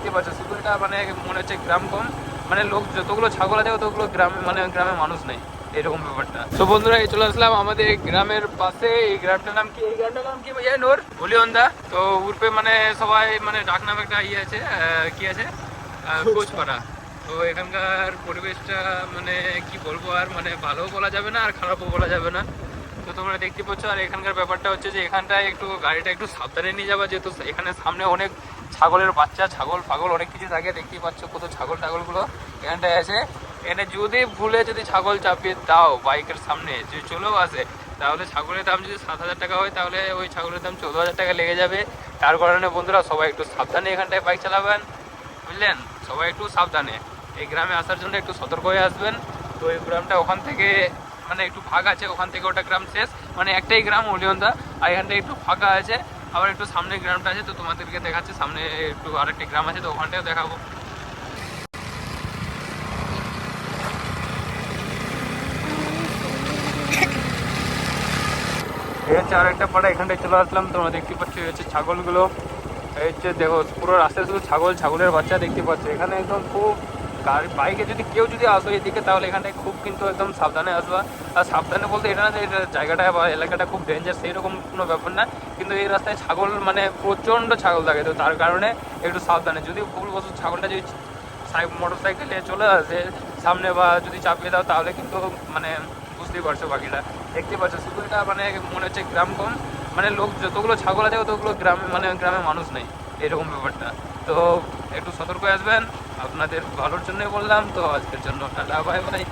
দেখতে পাচ্ছ শুধু এটা মানে মনে হচ্ছে গ্রাম কম, মানে লোক যতগুলো ছাগল আছে ততগুলো গ্রামে মানে গ্রামে মানুষ নেই, এরকম ব্যাপারটা। তো বন্ধুরা এই চলে আসলাম আমাদের গ্রামের পাশে। এই গ্রামটার নাম কি? এই গ্রামটার নাম কি ভাইয়া? নোর বলিয়ন্দা। তো উর্পে মানে সবাই মানে ডাক নামে একটা ইয়ে আছে, কি আছে, কোচপাড়া। তো এখানকার পরিবেশটা মানে কি বলবো, আর মানে ভালোও বলা যাবে না আর খারাপও বলা যাবে না। তো তোমরা দেখতে পাচ্ছ। আর এখানকার ব্যাপারটা হচ্ছে যে এখানটায় একটু গাড়িটা একটু সাবধানে নিয়ে যাবা, যেহেতু এখানে সামনে অনেক ছাগলের বাচ্চা, ছাগল ফাগল অনেক কিছু থাকে। দেখতেই পাচ্ছ কত ছাগল টাগলগুলো এখানটায় আছে। এখানে যদি ভুলে যদি ছাগল চাপিয়ে দাও বাইকের সামনে, যদি চলেও আসে, তাহলে ছাগলের দাম যদি 7,000 টাকা হয়, তাহলে ওই ছাগলের দাম 14,000 টাকা লেগে যাবে। তার কারণে বন্ধুরা সবাই একটু সাবধানে এখানটায় বাইক চালাবেন, বুঝলেন? সবাই একটু সাবধানে এই গ্রামে আসার জন্য একটু সতর্ক হয়ে আসবেন। তো এই গ্রামটা ওখান থেকে মানে একটু ফাঁকা আছে, ওখান থেকে ওটা গ্রাম শেষ, মানে একটাই গ্রাম অলিয়ন্দা। আর এখানটা একটু ফাঁকা আছে, আবার একটু সামনে গ্রামটা আছে। তো তোমাদেরকে দেখাচ্ছে সামনে একটু আরেকটি গ্রাম আছে, তো ওখানটাও দেখাবো। এই হচ্ছে আরেকটা পাড়া, এখানটায় চলে আসলাম। তোমরা দেখতে পাচ্ছ এই হচ্ছে ছাগলগুলো। এই হচ্ছে দেখো পুরো রাস্তায় শুধু ছাগল, ছাগলের বাচ্চা দেখতে পাচ্ছ। এখানে একদম খুব গাড়ি বাইকে যদি কেউ যদি আসো এদিকে, তাহলে এখানটায় খুব কিন্তু একদম সাবধানে আসবা। আর সাবধানে বলতে এটা না যে এটা জায়গাটা বা এলাকাটা খুব ডেঞ্জার, সেই রকম কোনো ব্যাপার না। কিন্তু এই রাস্তায় ছাগল মানে প্রচণ্ড ছাগল থাকে, তো তার কারণে একটু সাবধানে। যদি ভুলবশত ছাগলটা যদি মোটর সাইকেলে চলে আসে সামনে বা যদি চাপিয়ে দাও, তাহলে কিন্তু মানে বুঝতেই পারছো বাকিটা। দেখতে পাচ্ছ শুধু এটা মানে মনে হচ্ছে গ্রাম কম, মানে লোক যতগুলো ছাগল আছে ততগুলো গ্রামে মানে গ্রামে মানুষ নেই, এরকম ব্যাপারটা। তো একটু সতর্ক আসবেন, আপনাদের ভালোর জন্যই বললাম। তো আজকের জন্য টাটা, বাই বাই।